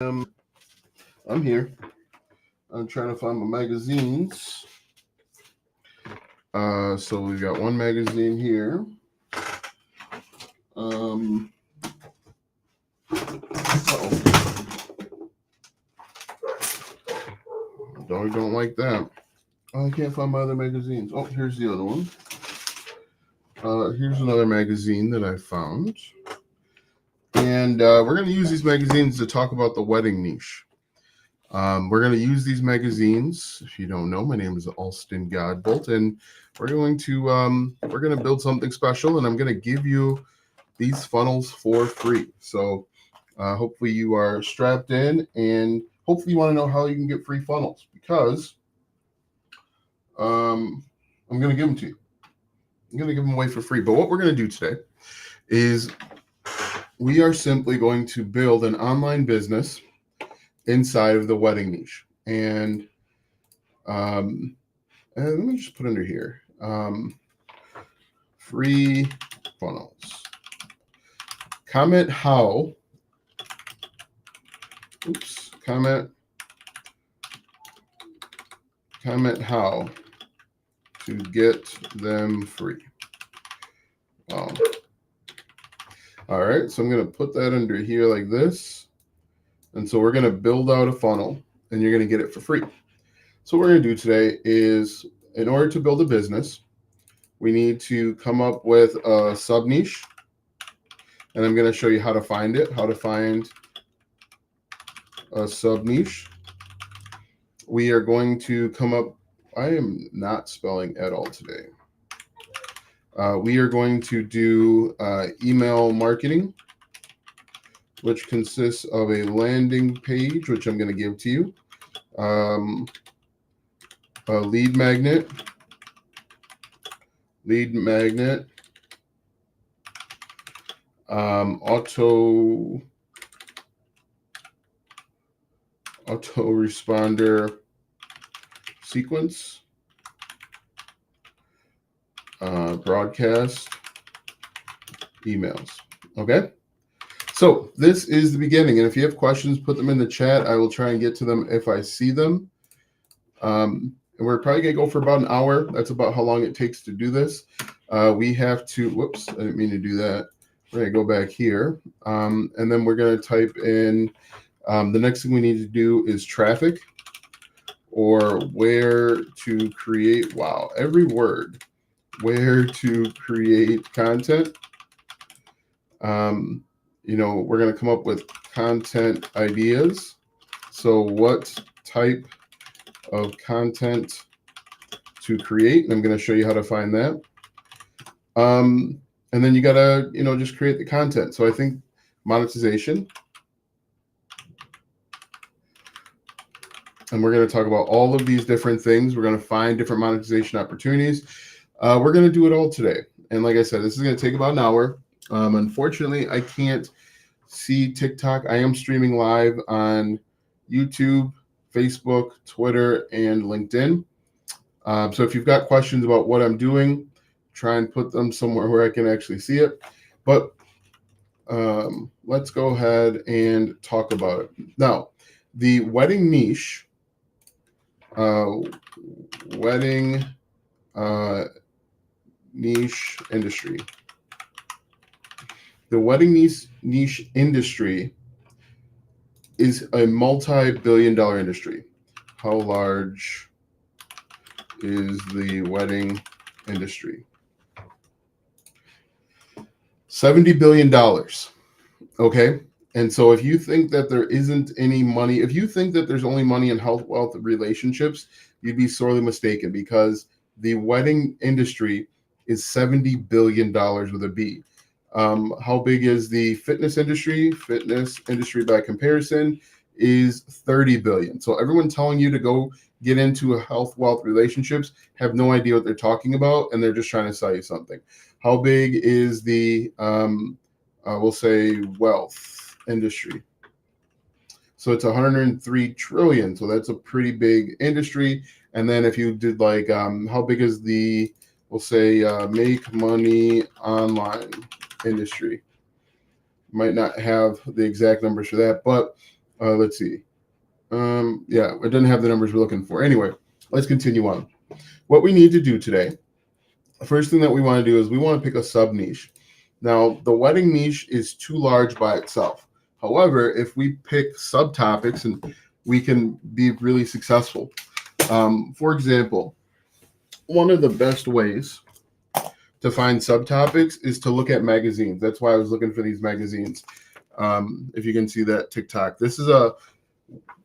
Um, I'm here. I'm trying to find my magazines. So we've got one magazine here. Um, dog don't like that. Oh, I can't find my other magazines. Oh, here's the other one. Here's another magazine that I found. And we're going to use these magazines to talk about the wedding niche. We're going to use these magazines. If you don't know, my name is Alston Godbolt, and we're going to build something special, and I'm going to give you these funnels for free. So hopefully you are strapped in, and hopefully you want to know how you can get free funnels, because I'm going to give them to you. I'm going to give them away for free. But what we're going to do today is we are simply going to build an online business inside of the wedding niche. And let me just put under here, free funnels. Comment how. Comment how to get them free. Wow. All right, so I'm going to put that under here like this. And so we're going to build out a funnel, and you're going to get it for free. So what we're going to do today is, in order to build a business, we need to come up with a sub niche. And I'm going to show you how to find it, how to find a sub niche. We are going to come up, I am not spelling at all today. We are going to do email marketing, which consists of a landing page, which I'm going to give to you, a lead magnet, autoresponder sequence, broadcast, emails. Okay. So this is the beginning. And if you have questions, put them in the chat. I will try and get to them if I see them. And we're probably going to go for about an hour. That's about how long it takes to do this. We have to, whoops, I didn't mean to do that. We're going to go back here. And then we're going to type in, the next thing we need to do is traffic, or where to create, wow, every word, where to create content. We're going to come up with content ideas. So what type of content to create? And I'm going to show you how to find that. And then you got to, just create the content. So I think monetization. And we're going to talk about all of these different things. We're going to find different monetization opportunities. We're going to do it all today. And like I said, this is going to take about an hour. Unfortunately, I can't see TikTok. I am streaming live on YouTube, Facebook, Twitter, and LinkedIn. So if you've got questions about what I'm doing, try and put them somewhere where I can actually see it. But let's go ahead and talk about it. Now, the wedding niche, niche industry. The wedding niche industry is a multi-billion-dollar industry. How large is the wedding industry? $70 billion. Okay. And so if you think that there isn't any money, if you think that there's only money in health, wealth, relationships, you'd be sorely mistaken, because the wedding industry is $70 billion with a B. How big is the fitness industry? Fitness industry by comparison is 30 billion. So everyone telling you to go get into a health, wealth, relationships have no idea what they're talking about, and they're just trying to sell you something. How big is the, we'll say, wealth industry? So it's 103 trillion. So that's a pretty big industry. And then if you did like, how big is the, we'll say, make money online industry? Might not have the exact numbers for that, but Let's see. Yeah, it doesn't have the numbers we're looking for. Anyway, let's continue on. What we need to do today, the first thing that we want to do is we want to pick a sub niche. Now, the wedding niche is too large by itself. However, if we pick subtopics, and we can be really successful. For example, one of the best ways to find subtopics is to look at magazines. That's why I was looking for these magazines. If you can see that TikTok, this is a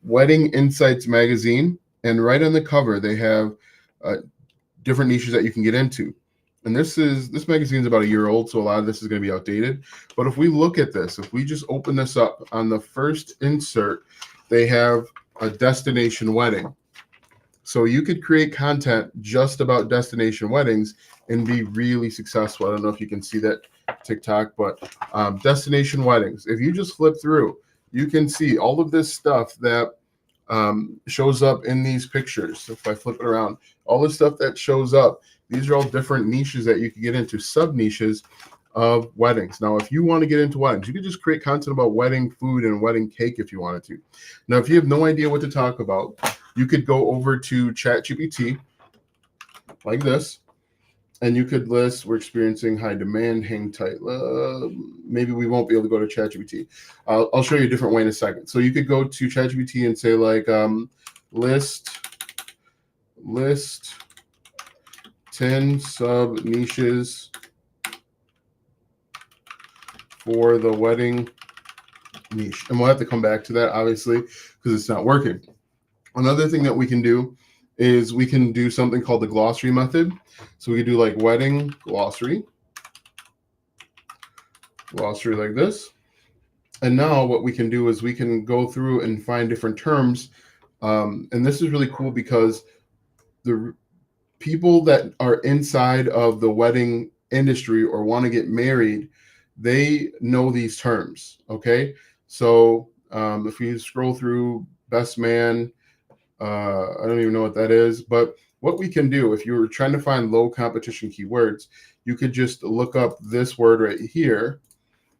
Wedding Insights magazine, and right on the cover they have different niches that you can get into. And this magazine is about a year old, so a lot of this is going to be outdated. But if we look at this, if we just open this up, on the first insert, they have a destination wedding. So you could create content just about destination weddings and be really successful. I don't know if you can see that TikTok, but destination weddings. If you just flip through, you can see all of this stuff that shows up in these pictures. If I flip it around, all the stuff that shows up, these are all different niches that you can get into, sub niches of weddings. Now, if you want to get into weddings, you could just create content about wedding food and wedding cake if you wanted to. Now, if you have no idea what to talk about, you could go over to ChatGPT like this, and you could list, we're experiencing high demand, hang tight. Maybe we won't be able to go to ChatGPT. I'll show you a different way in a second. So you could go to ChatGPT and say like list 10 sub niches for the wedding niche. And we'll have to come back to that, obviously, because it's not working. Another thing that we can do is we can do something called the glossary method. So we could do like wedding glossary like this. And now what we can do is we can go through and find different terms. And this is really cool because the people that are inside of the wedding industry or want to get married, they know these terms. Okay. So if you scroll through best man, I don't even know what that is, but what we can do, if you were trying to find low competition keywords, you could just look up this word right here,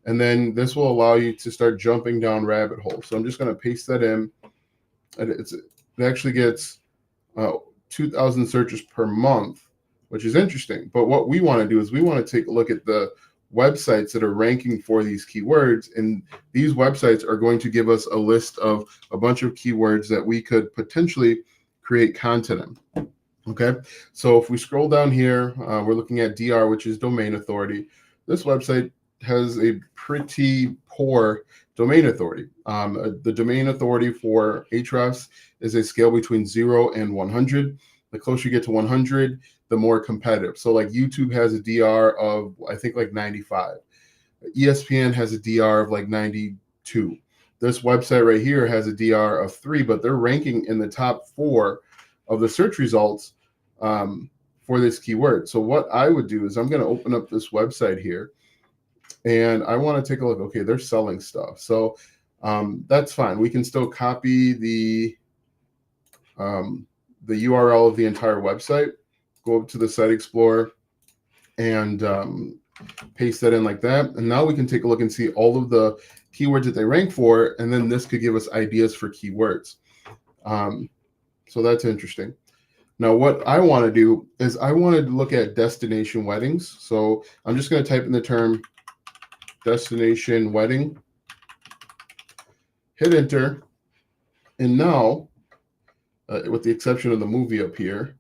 and then this will allow you to start jumping down rabbit holes. So I'm just going to paste that in, and it actually gets 2,000 searches per month, which is interesting. But what we want to do is we want to take a look at the websites that are ranking for these keywords, and these websites are going to give us a list of a bunch of keywords that we could potentially create content in. Okay, so if we scroll down here, we're looking at DR, which is domain authority. This website has a pretty poor domain authority. The domain authority for Ahrefs is a scale between 0 and 100. The closer you get to 100, the more competitive. So like YouTube has a DR of, I think, like 95. ESPN has a DR of like 92. This website right here has a DR of 3, but they're ranking in the top 4 of the search results for this keyword. So what I would do is I'm going to open up this website here, and I want to take a look. Okay, they're selling stuff. So that's fine. We can still copy the URL of the entire website, go up to the Site Explorer, and paste that in like that. And now we can take a look and see all of the keywords that they rank for, and then this could give us ideas for keywords. So that's interesting. Now, what I want to do is I want to look at destination weddings. So I'm just going to type in the term destination wedding, hit enter, and now, with the exception of the movie up here,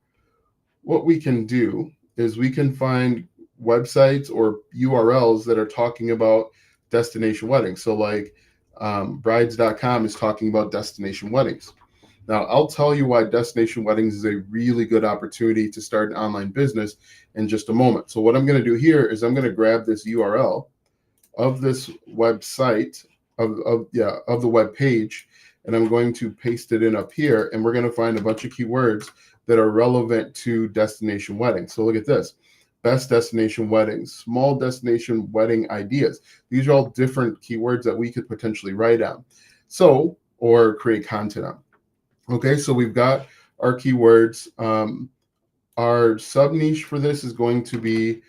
what we can do is we can find websites or URLs that are talking about destination weddings. So like brides.com is talking about destination weddings. Now, I'll tell you why destination weddings is a really good opportunity to start an online business in just a moment. So what I'm going to do here is I'm going to grab this URL of this website, of the web page, and I'm going to paste it in up here, and we're going to find a bunch of keywords that are relevant to destination weddings. So look at this. Best destination weddings, small destination wedding ideas. These are all different keywords that we could potentially write on. So, or create content on. Okay, so we've got our keywords. Our sub niche for this is going to be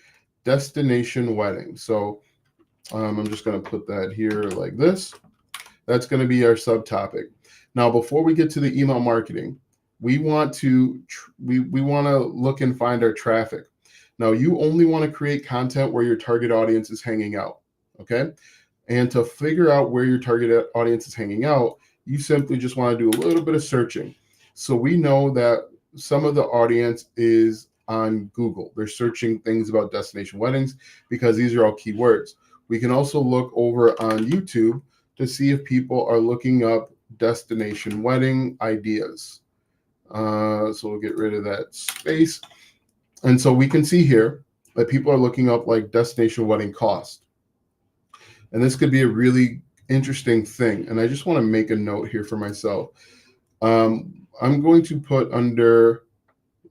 destination wedding. So I'm just going to put that here like this. That's going to be our subtopic. Now, before we get to the email marketing, we want to look and find our traffic. Now, you only want to create content where your target audience is hanging out, okay? And to figure out where your target audience is hanging out, you simply just want to do a little bit of searching. So we know that some of the audience is on Google. They're searching things about destination weddings because these are all keywords. We can also look over on YouTube to see if people are looking up destination wedding ideas. So we'll get rid of that space. And so we can see here that people are looking up like destination wedding cost. And this could be a really interesting thing. And I just want to make a note here for myself. I'm going to put under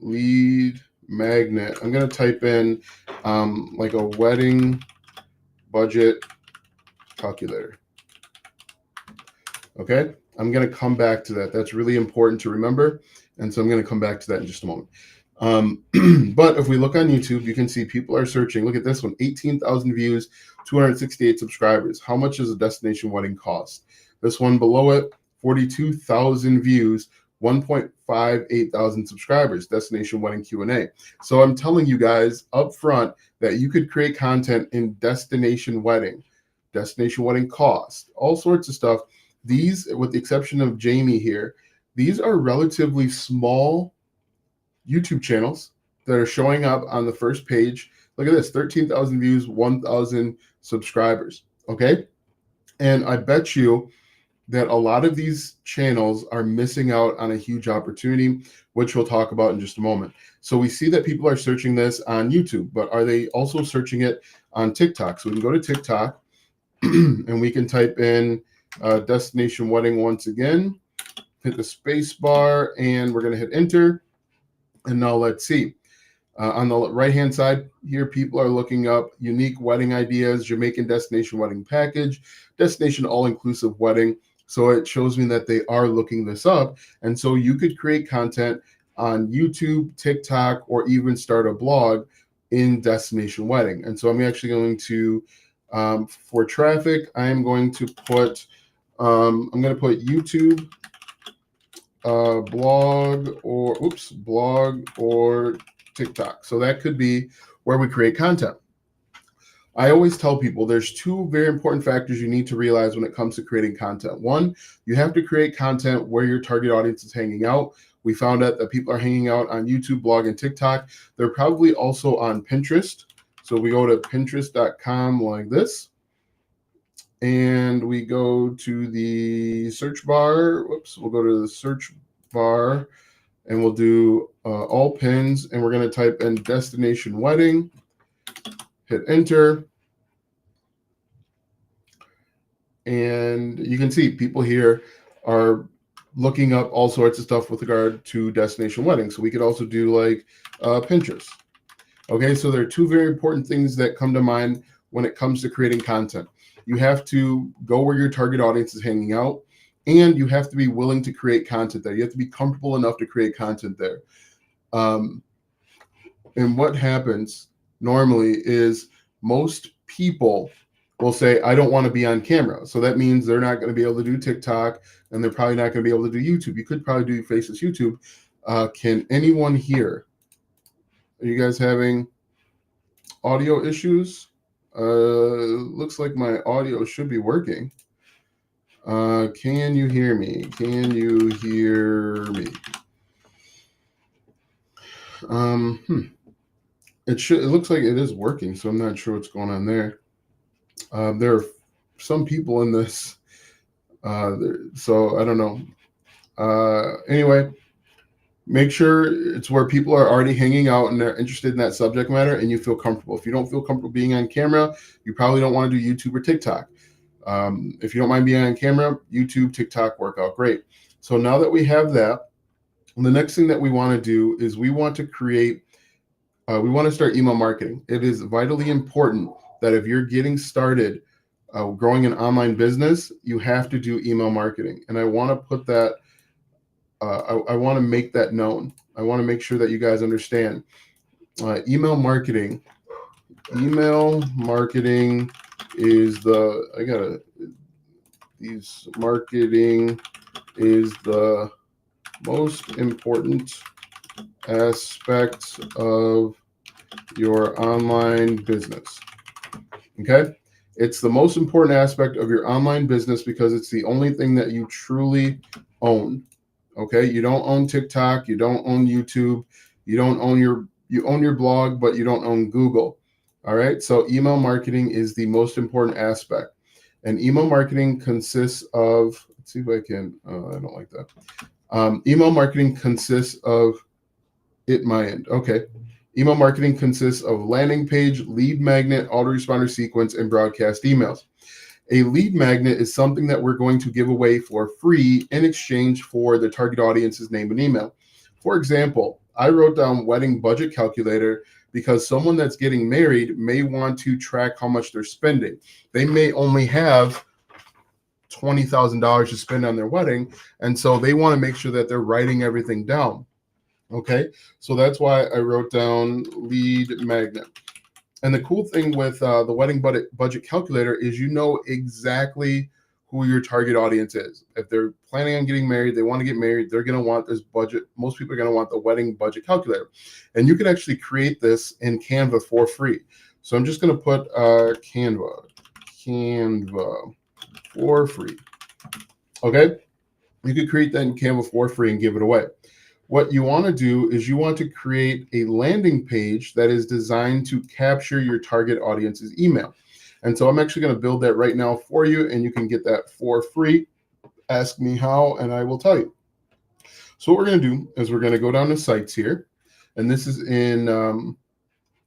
lead magnet, I'm going to type in like a wedding budget calculator. Okay, I'm going to come back to that. That's really important to remember. And so I'm going to come back to that in just a moment. But if we look on YouTube, you can see people are searching. Look at this one, 18,000 views, 268 subscribers. How much does a destination wedding cost? This one below it, 42,000 views, 1.58 thousand subscribers, destination wedding Q&A. So I'm telling you guys up front that you could create content in destination wedding cost, all sorts of stuff. These, with the exception of Jamie here, these are relatively small YouTube channels that are showing up on the first page. Look at this, 13,000 views, 1,000 subscribers, okay? And I bet you that a lot of these channels are missing out on a huge opportunity, which we'll talk about in just a moment. So we see that people are searching this on YouTube, but are they also searching it on TikTok? So we can go to TikTok and we can type in destination wedding once again, hit the space bar, and we're going to hit enter. And now let's see. On the right-hand side here, people are looking up unique wedding ideas, Jamaican destination wedding package, destination all-inclusive wedding. So it shows me that they are looking this up. And so you could create content on YouTube, TikTok, or even start a blog in destination wedding. And so I'm actually going to, for traffic, I'm going to put YouTube, blog or TikTok. So that could be where we create content. I always tell people there's two very important factors you need to realize when it comes to creating content. One, you have to create content where your target audience is hanging out. We found out that people are hanging out on YouTube, blog, and TikTok. They're probably also on Pinterest. So we go to pinterest.com like this. And we go to the search bar. We'll go to the search bar and we'll do all pins. And we're going to type in destination wedding, hit enter. And you can see people here are looking up all sorts of stuff with regard to destination wedding. So we could also do like Pinterest. Okay, so there are two very important things that come to mind when it comes to creating content. You have to go where your target audience is hanging out, and you have to be willing to create content there. You have to be comfortable enough to create content there. And what happens normally is most people will say, I don't want to be on camera. So that means they're not going to be able to do TikTok, and they're probably not going to be able to do YouTube. You could probably do Faceless YouTube. Can anyone hear? Are you guys having audio issues? Looks like my audio should be working. Can you hear me? Can you hear me? It looks like it is working, so I'm not sure what's going on there. There are some people in this, so I don't know. Anyway, make sure it's where people are already hanging out and they're interested in that subject matter and you feel comfortable. If you don't feel comfortable being on camera, you probably don't want to do YouTube or TikTok. If you don't mind being on camera, YouTube, TikTok work out great. So now that we have that, the next thing that we want to do is we want to create, we want to start email marketing. It is vitally important that if you're getting started growing an online business, you have to do email marketing. And I want to put that, I want to make that known. I want to make sure that you guys understand. Email marketing is the, these marketing is the most important aspect of your online business. Okay? It's the most important aspect of your online business because it's the only thing that you truly own. Okay? You don't own TikTok, you don't own YouTube, you own your blog, but you don't own Google. All right? So email marketing is the most important aspect. And email marketing consists of, let's see if I can, I don't like that. Email marketing consists of my end. Okay. Email marketing consists of landing page, lead magnet, autoresponder sequence, and broadcast emails. A lead magnet is something that we're going to give away for free in exchange for the target audience's name and email. For example, I wrote down wedding budget calculator because someone that's getting married may want to track how much they're spending. They may only have $20,000 to spend on their wedding, and so they want to make sure that they're writing everything down. Okay, so that's why I wrote down lead magnet. And the cool thing with the wedding budget calculator is you know exactly who your target audience is. If they're planning on getting married, they want to get married, they're going to want this budget. Most people are going to want the wedding budget calculator. And you can actually create this in Canva for free. So I'm just going to put Canva for free. Okay, you could create that in Canva for free and give it away. What you want to do is you want to create a landing page that is designed to capture your target audience's email. And so I'm actually going to build that right now for you, and you can get that for free. Ask me how, and I will tell you. So what we're going to do is we're going to go down to sites here, and this is in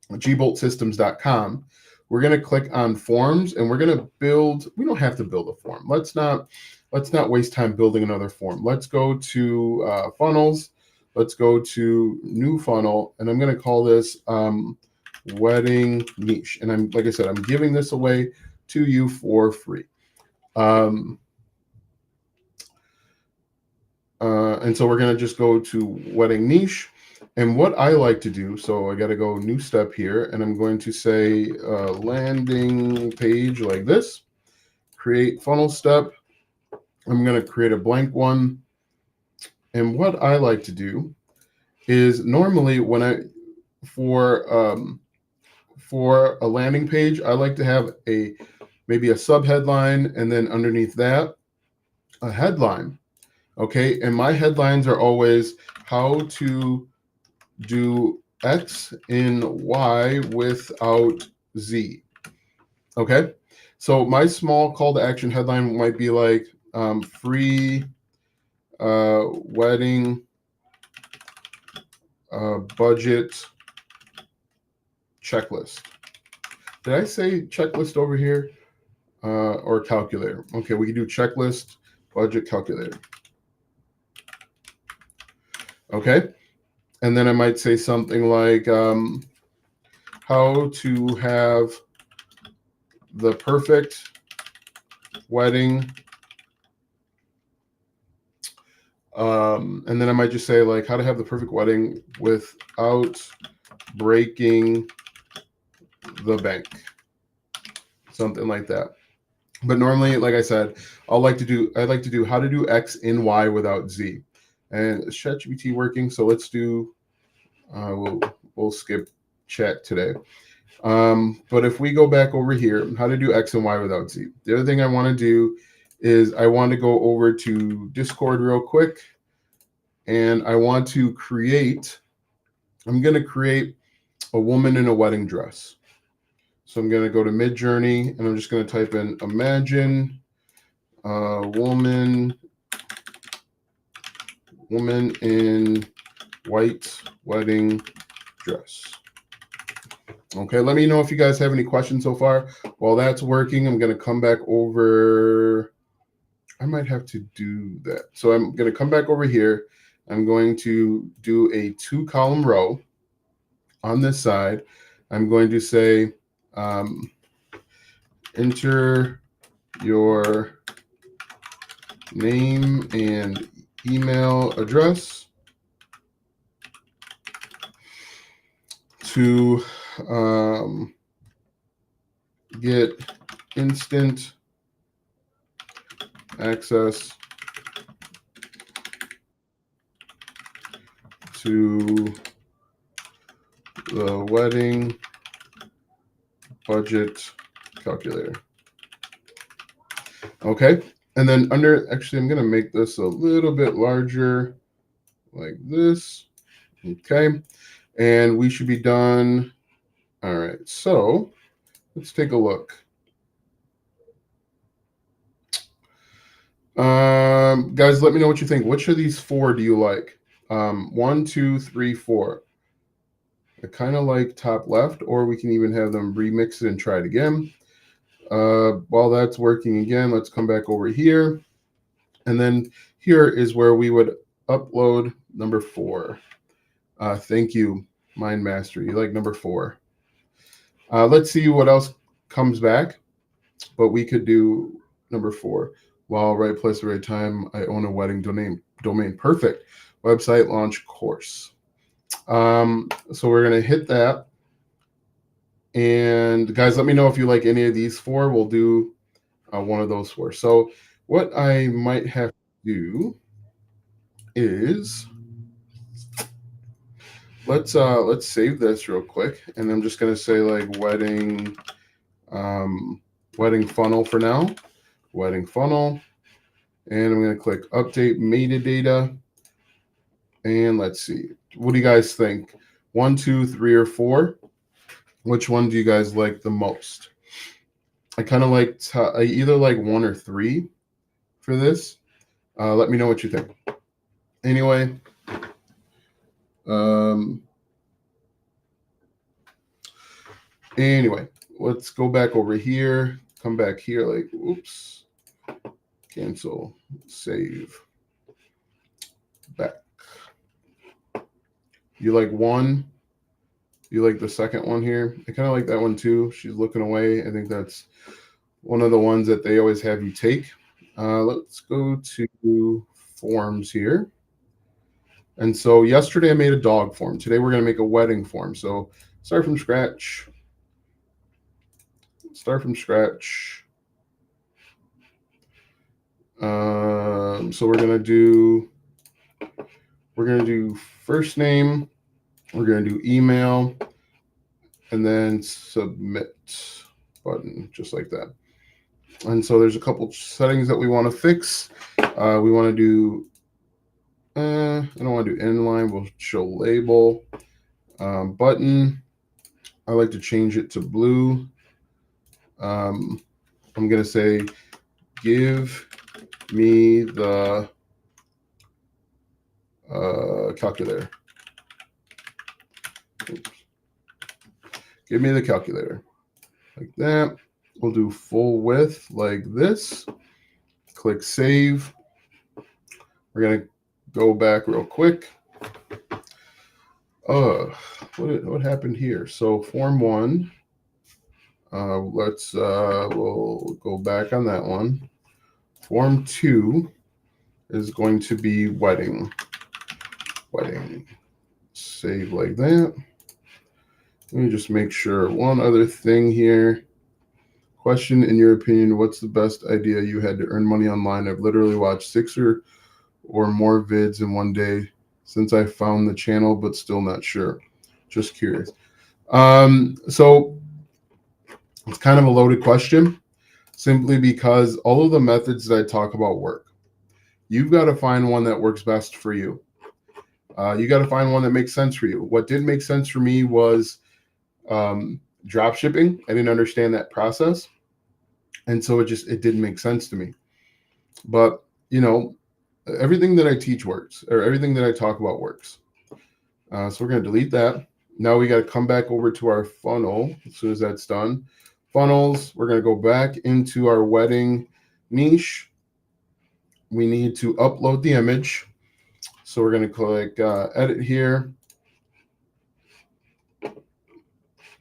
gboltsystems.com. We're going to click on forms, and we're going to build. We don't have to build a form. Let's not waste time building another form. Let's go to funnels. Let's go to new funnel, and I'm going to call this wedding niche. And like I said, I'm giving this away to you for free. And so we're going to just go to wedding niche. And what I like to do, so I got to go new step here, and I'm going to say landing page like this, create funnel step. I'm going to create a blank one. And what I like to do is normally when for a landing page, I like to have maybe a sub headline, and then underneath that, a headline. Okay. And my headlines are always how to do X in Y without Z. Okay. So my small call to action headline might be like free wedding budget checklist. Did I say checklist over here or calculator? Okay, we can do checklist budget calculator. Okay, and then I might say something like how to have the perfect wedding. And then I might just say like how to have the perfect wedding without breaking the bank, something like that. But normally, like I said, I'd like to do how to do X in Y without Z. And is ChatGPT working? So let's do. We'll skip chat today. But if we go back over here, how to do X and Y without Z. The other thing I want to do is I want to go over to Discord real quick, and I want to create. I'm going to create a woman in a wedding dress. So I'm going to go to Midjourney, and I'm just going to type in imagine woman in white wedding dress. Okay, let me know if you guys have any questions so far. While that's working, I'm going to come back over. I might have to do that. So I'm going to come back over here. I'm going to do a 2-column row on this side. I'm going to say, enter your name and email address to get instant access to the wedding budget calculator. Okay. And then under, actually, I'm going to make this a little bit larger like this. Okay. And we should be done. All right. So let's take a look. Guys, let me know what you think. Which of these four do you like? 1, 2, 3, 4. I kind of like top left, or we can even have them remix it and try it again. While that's working again, let's come back over here. And then here is where we would upload number 4. Thank you, Mind Mastery. You like number 4. Let's see what else comes back. But we could do number 4. While right place, right time, I own a wedding domain. Perfect. Website launch course. So we're going to hit that. And guys, let me know if you like any of these 4. We'll do one of those 4. So what I might have to do is let's save this real quick, and I'm just going to say like wedding funnel for now. Wedding funnel. And I'm going to click update metadata. And let's see. What do you guys think? 1, 2, 3, or 4? Which one do you guys like the most? I kind of like, I either like 1 or 3 for this. Let me know what you think. Anyway, let's go back over here. Come back here like, oops. Cancel, save, back. You like 1? You like the second one here? I kind of like that one too. She's looking away. I think that's one of the ones that they always have you take. Let's go to forms here. And so yesterday I made a dog form. Today we're going to make a wedding form. So start from scratch. So we're going to do first name. We're going to do email, and then submit button, just like that. And so there's a couple settings that we want to fix. We want to do, I don't want to do inline. We'll show label. Button, I like to change it to blue. I'm going to say, give me the calculator. Oops. Give me the calculator. Like that. We'll do full width like this. Click save. We're going to go back real quick. What happened here? So form 1. We'll go back on that one. Form 2 is going to be wedding. Save like that. Let me just make sure. One other thing here. Question, in your opinion, what's the best idea you had to earn money online? I've literally watched 6 or more vids in one day since I found the channel, but still not sure. Just curious. So it's kind of a loaded question, simply because all of the methods that I talk about work. You've got to find one that works best for you. You got to find one that makes sense for you. What didn't make sense for me was drop shipping. I didn't understand that process. And so it didn't make sense to me. But, everything that I teach works, or everything that I talk about works. So we're going to delete that. Now we got to come back over to our funnel as soon as that's done. Funnels, we're going to go back into our wedding niche. We need to upload the image. So we're going to click edit here.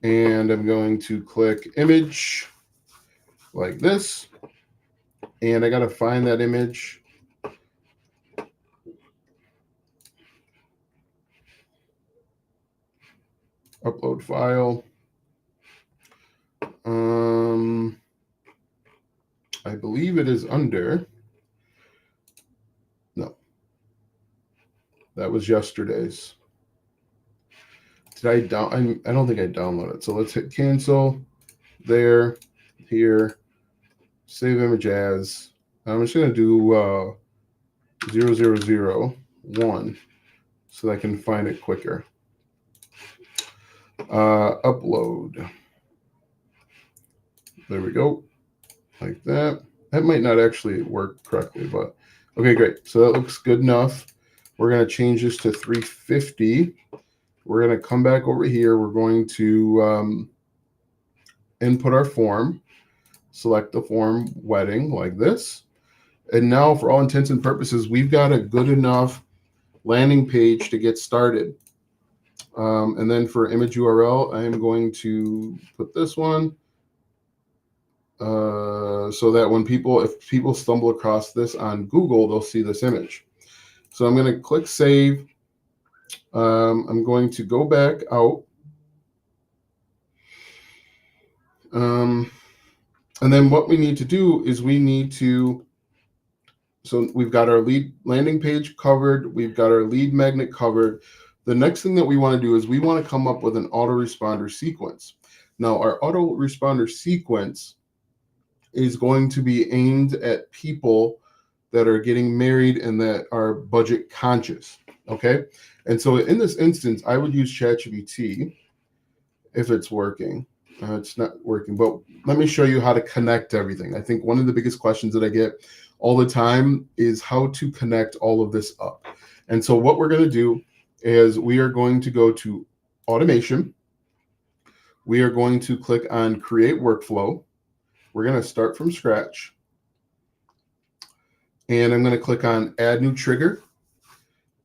And I'm going to click image like this. And I got to find that image. Upload file. I believe it is under That was yesterday's. Did I don't think I downloaded it. So let's hit cancel there, here, save image as. I'm just going to do 0001 so that I can find it quicker. Upload. There we go. Like that. That might not actually work correctly, but okay, great. So that looks good enough. We're going to change this to 350. We're going to come back over here. We're going to input our form, select the form wedding like this. And now for all intents and purposes, we've got a good enough landing page to get started. And then for image URL, I am going to put this one so that when if people stumble across this on Google, they'll see this image. So I'm going to click save. I'm going to go back out. And then what we need to do is so we've got our lead landing page covered. We've got our lead magnet covered. The next thing that we want to do is we want to come up with an autoresponder sequence. Now, our autoresponder sequence is going to be aimed at people that are getting married and that are budget conscious. Okay. And so in this instance, I would use ChatGPT if it's working. It's not working, but let me show you how to connect everything. I think one of the biggest questions that I get all the time is how to connect all of this up. And so what we're going to do is we are going to go to automation. We are going to click on create workflow. We're going to start from scratch. And I'm going to click on add new trigger.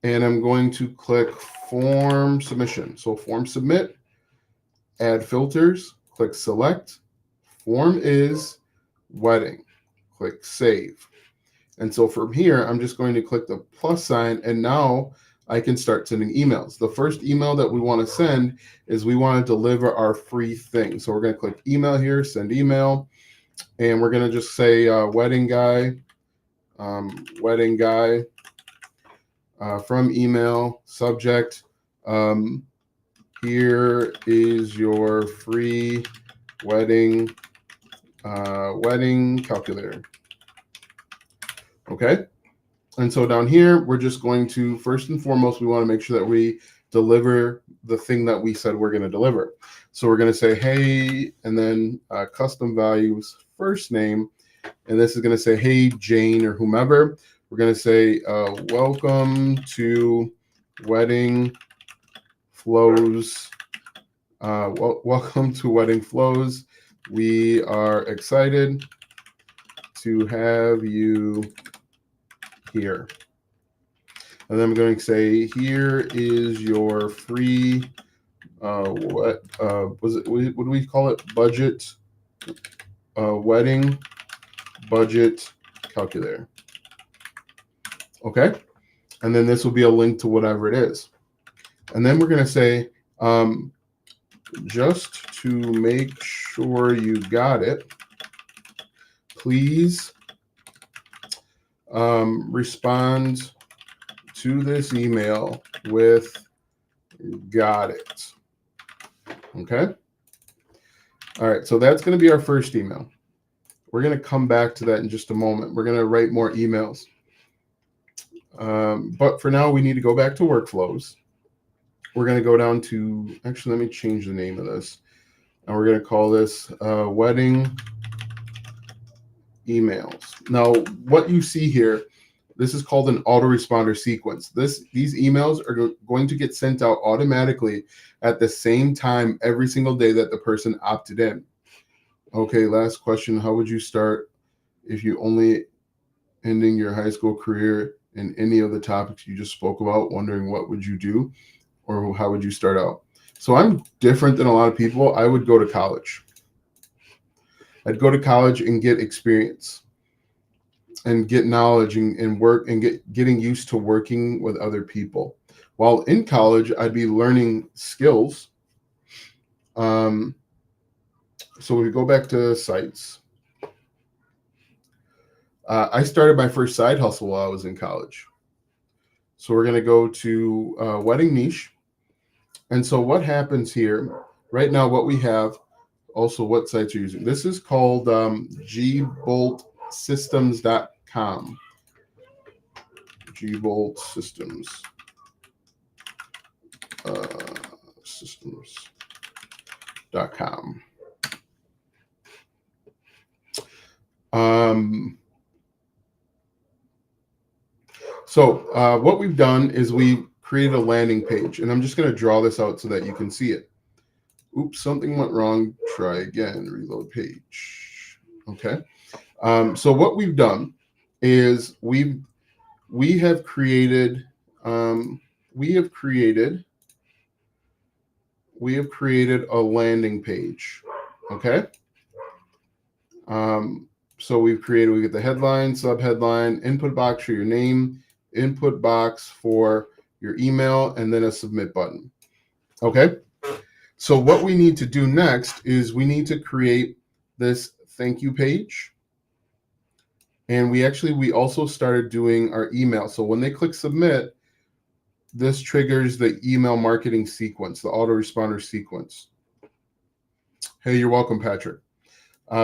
And I'm going to click form submission. So form submit, add filters, click select, form is wedding, click save. And so from here, I'm just going to click the plus sign, and now I can start sending emails. The first email that we want to send is we want to deliver our free thing. So we're going to click email here, send email, and we're going to just say wedding guy from email, subject, here is your free wedding calculator. Okay. And so down here, we're just going to, first and foremost, we want to make sure that we deliver the thing that we said we're going to deliver. So we're going to say, hey, and then custom values, first name. And this is going to say, hey, Jane or whomever. We're going to say, welcome to Wedding Flows. Welcome to Wedding Flows. We are excited to have you here. And then I'm going to say, here is your free, what do we call it? Budget, wedding budget calculator. Okay. And then this will be a link to whatever it is. And then we're going to say, just to make sure you got it, please respond to this email with got it. Okay. All right. So that's going to be our first email. We're going to come back to that in just a moment. We're going to write more emails. But for now, we need to go back to workflows. We're going to go down to, actually, let me change the name of this. And we're going to call this wedding emails. Now, what you see here, this is called an autoresponder sequence. These emails are going to get sent out automatically at the same time every single day that the person opted in. Okay, last question. How would you start if you only ending your high school career in any of the topics you just spoke about, wondering what would you do or how would you start out? So I'm different than a lot of people. I would go to college. I'd go to college and get experience and get knowledge and work and getting used to working with other people. While in college, I'd be learning skills. So we go back to sites. I started my first side hustle while I was in college. So we're going to go to wedding niche. And so what happens here right now, what we have, also what sites are using. This is called gboltsystems.com. Gbolt systems. Systems.com. So what we've done is we created a landing page, and I'm just going to draw this out so that you can see it. Oops, something went wrong. Try again, reload page. Okay. So what we've done is we have created a landing page. Okay. So we get the headline, subheadline, input box for your name, input box for your email, and then a submit button. Okay. So what we need to do next is we need to create this thank you page. And we also started doing our email. So when they click submit, this triggers the email marketing sequence, the autoresponder sequence. Hey, you're welcome, Patrick.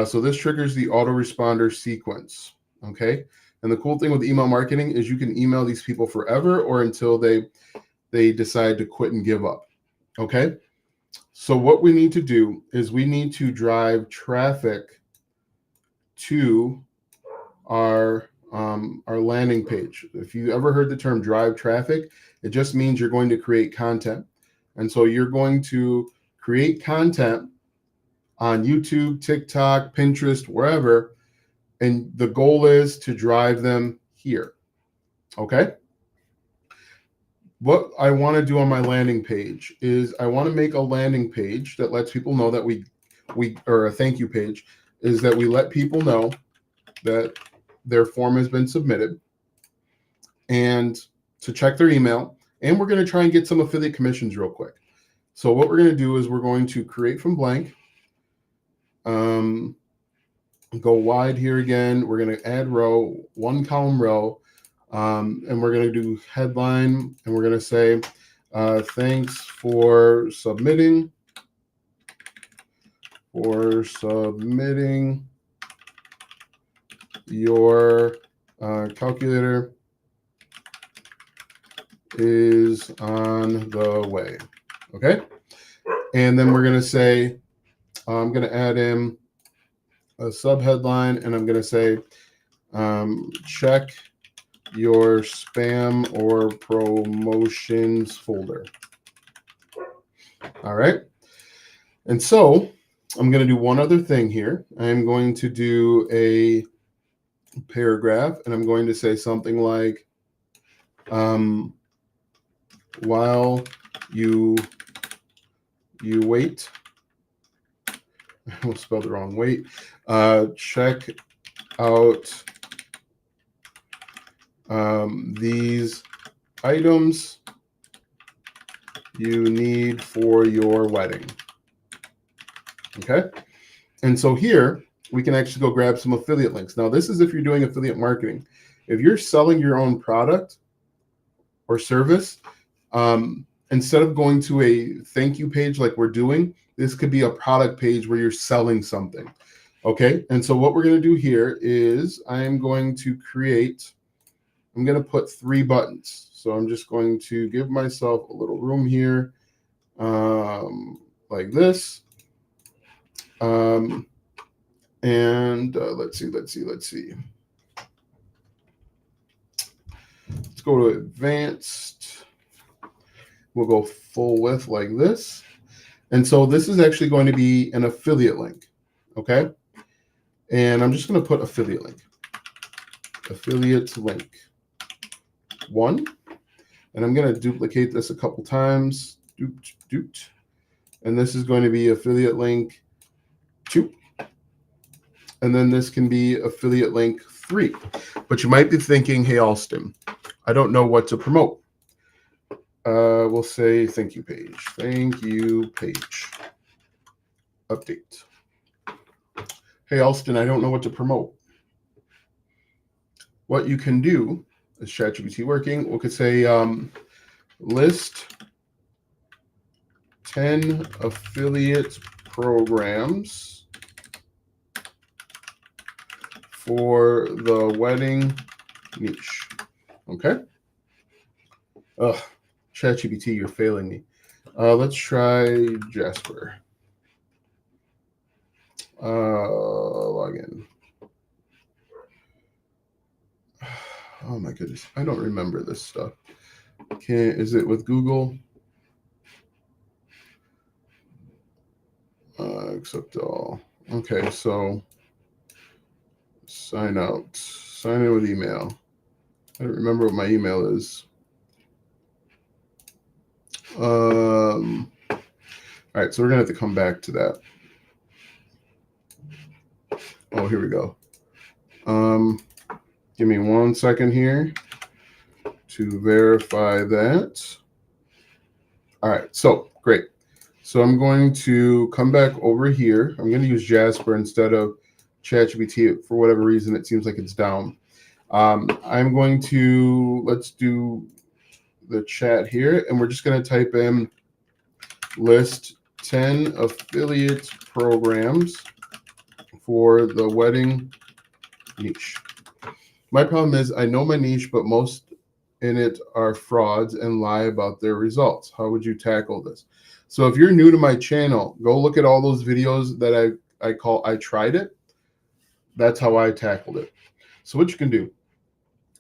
So this triggers the autoresponder sequence. Okay. And the cool thing with email marketing is you can email these people forever or until they decide to quit and give up. Okay. So what we need to do is we need to drive traffic to our landing page. If you ever heard the term drive traffic, it just means you're going to create content. And so you're going to create content on YouTube, TikTok, Pinterest, wherever. And the goal is to drive them here. Okay. What I want to do on my landing page is I want to make a landing page that lets people know that or a thank you page is that we let people know that their form has been submitted and to check their email. And we're going to try and get some affiliate commissions real quick. So what we're going to do is we're going to create from blank. Go wide here again. We're going to add row, one column row. And we're going to do headline, and we're going to say, thanks for submitting your calculator is on the way. Okay. And then we're going to say, I'm going to add in a sub headline, and I'm going to say, check your spam or promotions folder. All right. And so I'm going to do one other thing here. I'm going to do a paragraph, and I'm going to say something like, while you wait, I spelled the wrong, wait, check out these items you need for your wedding. Okay. And so here we can actually go grab some affiliate links. Now, this is if you're doing affiliate marketing. If you're selling your own product or service, instead of going to a thank you page like we're doing, this could be a product page where you're selling something. Okay. And so what we're going to do here is I'm going to put 3 buttons. So I'm just going to give myself a little room here, like this. And let's see. Let's go to advanced. We'll go full width like this. And so this is actually going to be an affiliate link. Okay. And I'm just going to put affiliate link. Affiliate link 1. And I'm going to duplicate this a couple times. And this is going to be affiliate link 2. And then this can be affiliate link 3. But you might be thinking, hey, Alston, I don't know what to promote. We'll say thank you page. Thank you page. Update. Hey, Alston, I don't know what to promote. What you can do Is ChatGPT working? We could say list 10 affiliate programs for the wedding niche. Okay. Ugh, ChatGPT, you're failing me. Let's try Jasper. Log in. Oh my goodness, I don't remember this stuff. Is it with Google? Accept all. Okay, so sign out. Sign in with email. I don't remember what my email is. All right, so we're gonna have to come back to that. Oh, here we go. Give me 1 second here to verify that. All right, so great. So I'm going to come back over here. I'm going to use Jasper instead of ChatGPT. For whatever reason, it seems like it's down. I'm going to, let's do the chat here, and we're just going to type in list 10 affiliate programs for the wedding niche. My problem is I know my niche, but most in it are frauds and lie about their results. How would you tackle this? So if you're new to my channel, go look at all those videos that I call I Tried It. That's how I tackled it. So what you can do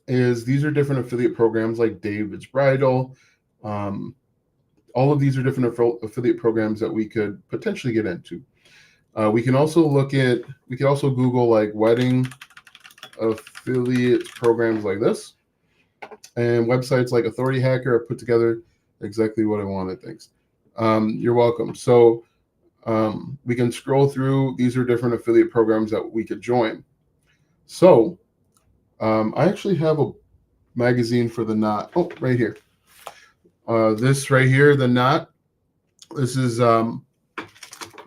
is these are different affiliate programs like David's Bridal. All of these are different affiliate programs that we could potentially get into. We can also Google like wedding affiliate programs like this. And websites like Authority Hacker have put together exactly what I wanted. Thanks. You're welcome. So we can scroll through. These are different affiliate programs that we could join. So I actually have a magazine for the Knot. Oh, right here. This right here, the Knot. This is, I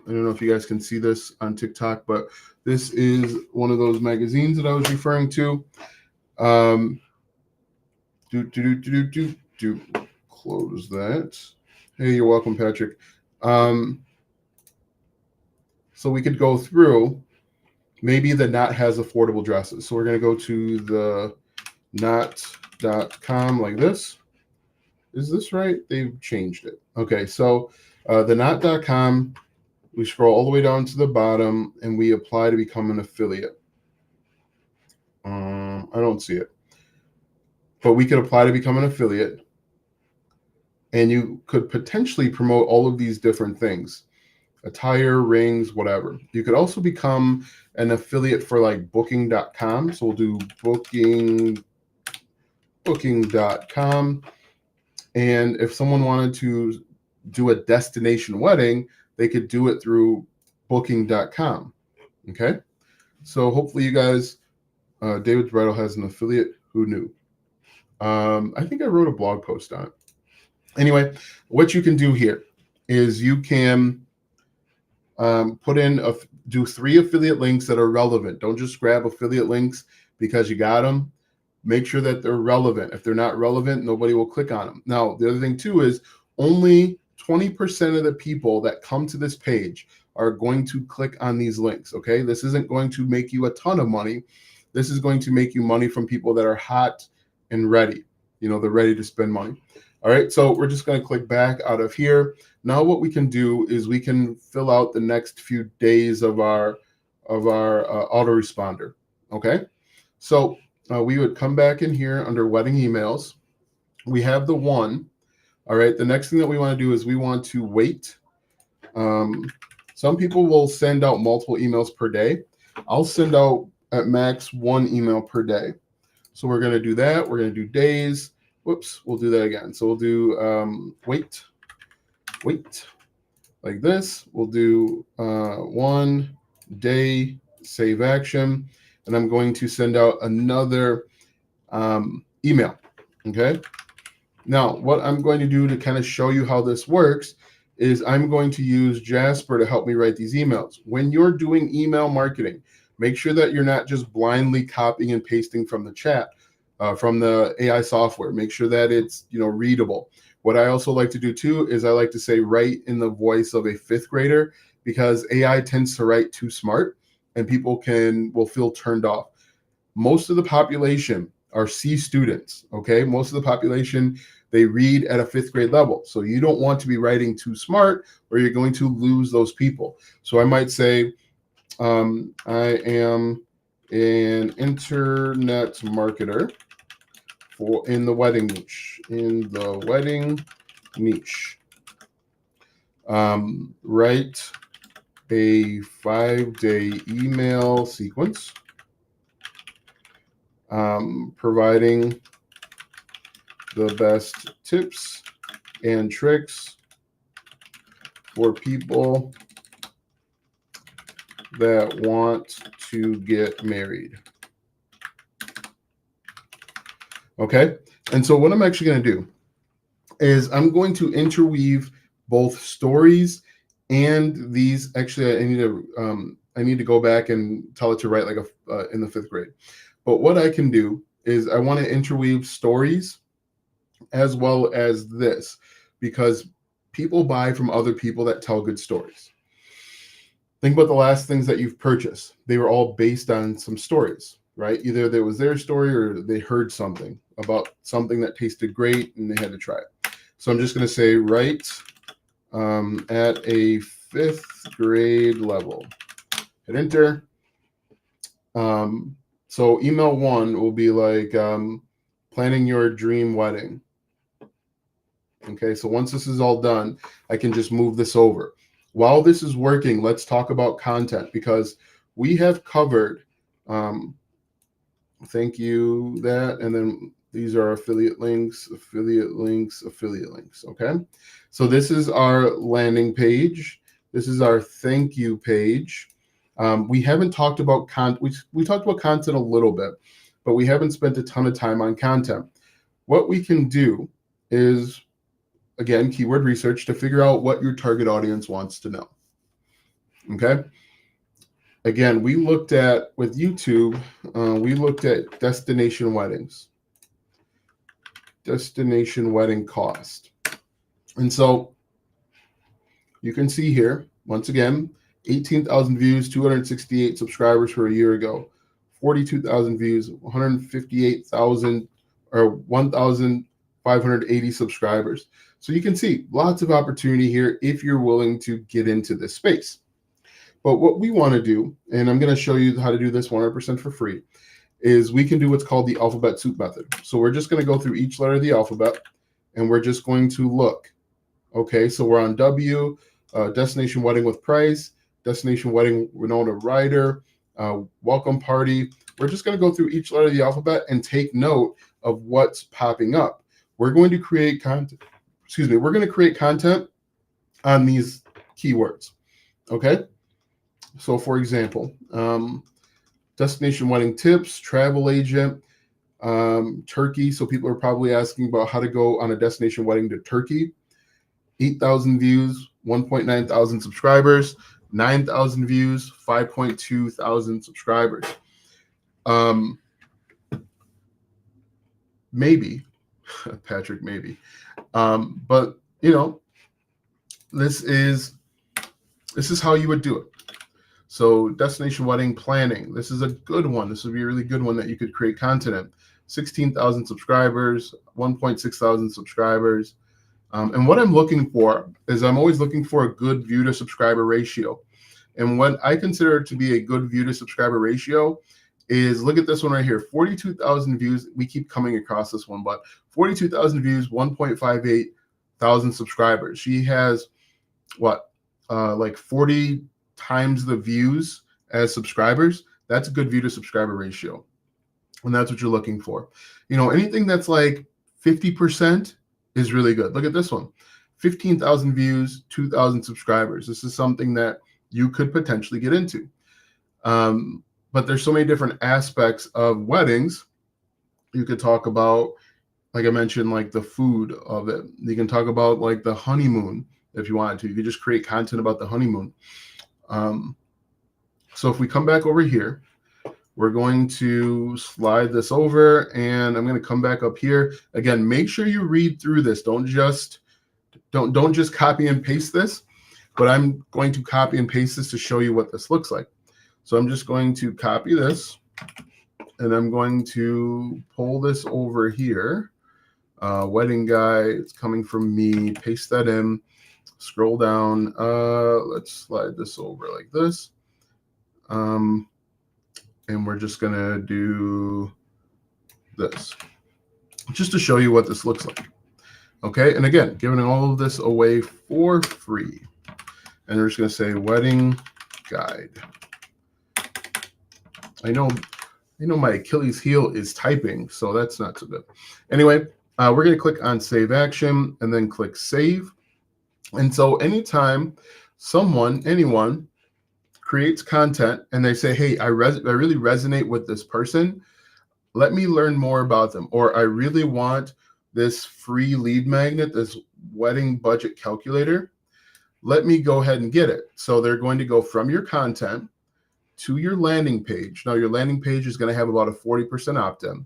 don't know if you guys can see this on TikTok, but this is one of those magazines that I was referring to. Close that. Hey, you're welcome, Patrick. So we could go through. Maybe the Knot has affordable dresses. So we're going to go to the knot.com like this. Is this right? They've changed it. Okay, so the knot.com, we scroll all the way down to the bottom and we apply to become an affiliate. I don't see it. But we could apply to become an affiliate. And you could potentially promote all of these different things. Attire, rings, whatever. You could also become an affiliate for like booking.com. So we'll do booking.com. And if someone wanted to do a destination wedding, they could do it through booking.com. Okay. So hopefully you guys, David's Bridal has an affiliate. Who knew? I think I wrote a blog post on it. Anyway, what you can do here is you can do 3 affiliate links that are relevant. Don't just grab affiliate links because you got them. Make sure that they're relevant. If they're not relevant, nobody will click on them. Now, the other thing too is only 20% of the people that come to this page are going to click on these links, okay? This isn't going to make you a ton of money. This is going to make you money from people that are hot and ready. You know, they're ready to spend money. All right, so we're just going to click back out of here. Now what we can do is we can fill out the next few days of our autoresponder, okay? So we would come back in here under wedding emails. We have the one. All right, the next thing that we want to do is we want to wait. Some people will send out multiple emails per day. I'll send out at max 1 email per day. So we're going to do that. We're going to do days. Whoops, we'll do that again. So we'll do wait like this. We'll do 1 day, save action. And I'm going to send out another email, okay? Now, what I'm going to do to kind of show you how this works is I'm going to use Jasper to help me write these emails. When you're doing email marketing, make sure that you're not just blindly copying and pasting from the chat. from the AI software. Make sure that it's, readable. What I also like to do too is I like to say write in the voice of a fifth grader, because AI tends to write too smart and people will feel turned off. Most of the population are C students, okay? Most of the population, they read at a fifth grade level. So you don't want to be writing too smart or you're going to lose those people. So I might say, I am an internet marketer in the wedding niche. Write a 5-day email sequence, providing the best tips and tricks for people that want to get married. Okay, and so what I'm actually going to do is I'm going to interweave both stories and these. Actually, I need to go back and tell it to write like in the fifth grade. But what I can do is I want to interweave stories as well as this, because people buy from other people that tell good stories. Think about the last things that you've purchased. They were all based on some stories, right? Either there was their story or they heard something about something that tasted great and they had to try it. So I'm just going to say write at a fifth grade level. Hit enter. So email 1 will be like planning your dream wedding. Okay, so once this is all done, I can just move this over. While this is working, let's talk about content, because we have covered, thank you, that, and then these are affiliate links. Okay, so this is our landing page. This is our thank you page. We haven't talked about content. We talked about content a little bit, but we haven't spent a ton of time on content. What we can do is, again, keyword research to figure out what your target audience wants to know. Okay. Again, we looked at, with YouTube, we looked at destination weddings, destination wedding cost. And so you can see here, once again, 18,000 views, 268 subscribers for a year ago, 42,000 views, 158,000 or 1,580 subscribers. So you can see lots of opportunity here if you're willing to get into this space. But what we want to do, and I'm going to show you how to do this 100% for free, is we can do what's called the alphabet soup method. So we're just going to go through each letter of the alphabet, and we're just going to look. Okay, so we're on W, destination wedding with price, destination wedding Winona Ryder, welcome party. We're just going to go through each letter of the alphabet and take note of what's popping up. We're going to create content. We're going to create content on these keywords. Okay. So for example, destination wedding tips, travel agent, Turkey. So people are probably asking about how to go on a destination wedding to Turkey. 8,000 views, 1.9 thousand subscribers, 9,000 views, 5.2 thousand subscribers. Maybe, Patrick, maybe. But this is how you would do it. So destination wedding planning, this is a good one. This would be a really good one that you could create content in. 16,000 subscribers, 1.6 thousand subscribers. And what I'm looking for is I'm always looking for a good view to subscriber ratio. And what I consider to be a good view to subscriber ratio is, look at this one right here, 42,000 views. We keep coming across this one, but 42,000 views, 1.58 thousand subscribers. She has like 40 times the views as subscribers. That's a good view to subscriber ratio. And that's what you're looking for. Anything that's like 50% is really good. Look at this one, 15,000 views, 2,000 subscribers. This is something that you could potentially get into. But there's so many different aspects of weddings. You could talk about, like I mentioned, like the food of it. You can talk about like the honeymoon if you wanted to. You could just create content about the honeymoon. So if we come back over here, We're going to slide this over, and I'm going to come back up here. Again, make sure you read through this. Don't just copy and paste this, but I'm going to copy and paste this to show you what this looks like. So I'm just going to copy this, and I'm going to pull this over here. Wedding guy, it's coming from me. Paste that in. Scroll down. Let's slide this over like this. And we're just going to do this just to show you what this looks like. Okay, and again, giving all of this away for free. And we're just going to say wedding guide. I know my Achilles heel is typing, so that's not so good. Anyway, we're going to click on Save Action and then click Save. And so anytime anyone creates content and they say, hey, I really resonate with this person, let me learn more about them, or I really want this free lead magnet, this wedding budget calculator, let me go ahead and get it. So they're going to go from your content to your landing page. Now your landing page is going to have about a 40% opt-in.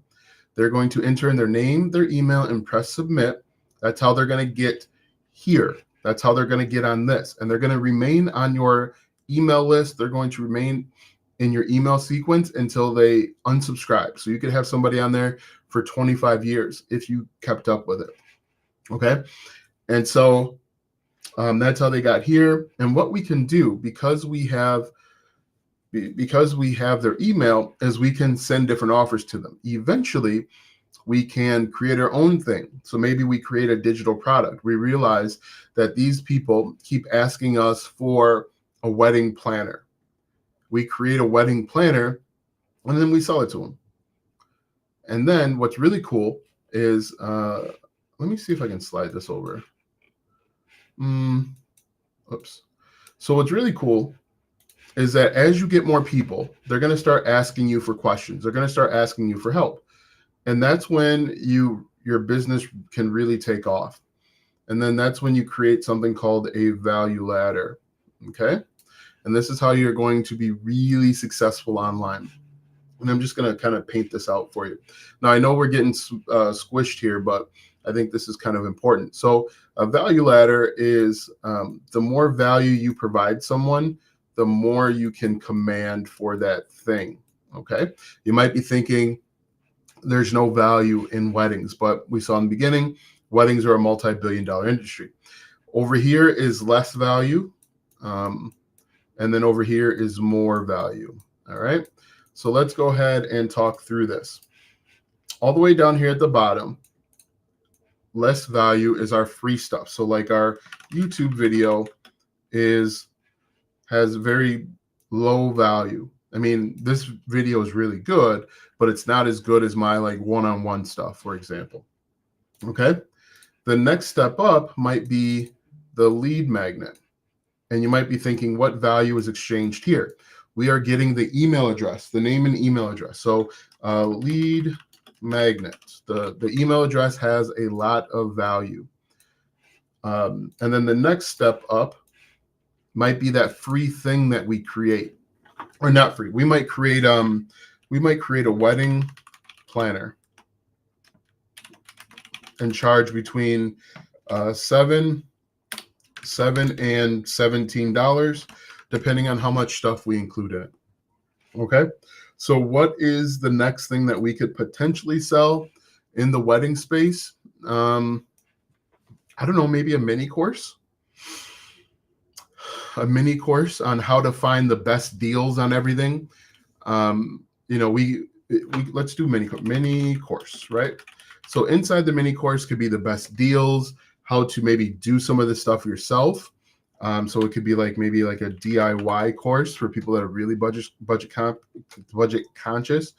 They're going to enter in their name, their email, and press submit. That's how they're going to get here. That's how they're going to get on this. And they're going to remain on your email list. They're going to remain in your email sequence until they unsubscribe. So you could have somebody on there for 25 years if you kept up with it. Okay. And so that's how they got here. And what we can do, because we have their email, is we can send different offers to them. Eventually, we can create our own thing. So maybe we create a digital product. We realize that these people keep asking us for a wedding planner. We create a wedding planner, and then we sell it to them. And then what's really cool is, let me see if I can slide this over. Oops. So what's really cool is that as you get more people, they're going to start asking you for questions. They're going to start asking you for help. And that's when your business can really take off. And then that's when you create something called a value ladder. Okay. And this is how you're going to be really successful online. And I'm just going to kind of paint this out for you. Now, I know we're getting squished here, but I think this is kind of important. So a value ladder is the more value you provide someone, the more you can command for that thing. Okay. You might be thinking there's no value in weddings, but we saw in the beginning, weddings are a multi-billion-dollar industry. Over here is less value. And then over here is more value. All right. So let's go ahead and talk through this. All the way down here at the bottom, less value is our free stuff. So like our YouTube video has very low value. I mean, this video is really good, but it's not as good as my like one-on-one stuff, for example. Okay. The next step up might be the lead magnet. And you might be thinking, what value is exchanged here? We are getting the email address, the name and email address. So lead magnet, the email address has a lot of value. And then the next step up might be that free thing that we create, or not free. We might create a wedding planner and charge between $7 and $17, depending on how much stuff we include in it. Okay. So what is the next thing that we could potentially sell in the wedding space? I don't know, maybe a mini course. A mini course on how to find the best deals on everything. Let's do mini course, right? So inside the mini course could be the best deals, how to maybe do some of this stuff yourself. So it could be maybe a DIY course for people that are really budget conscious.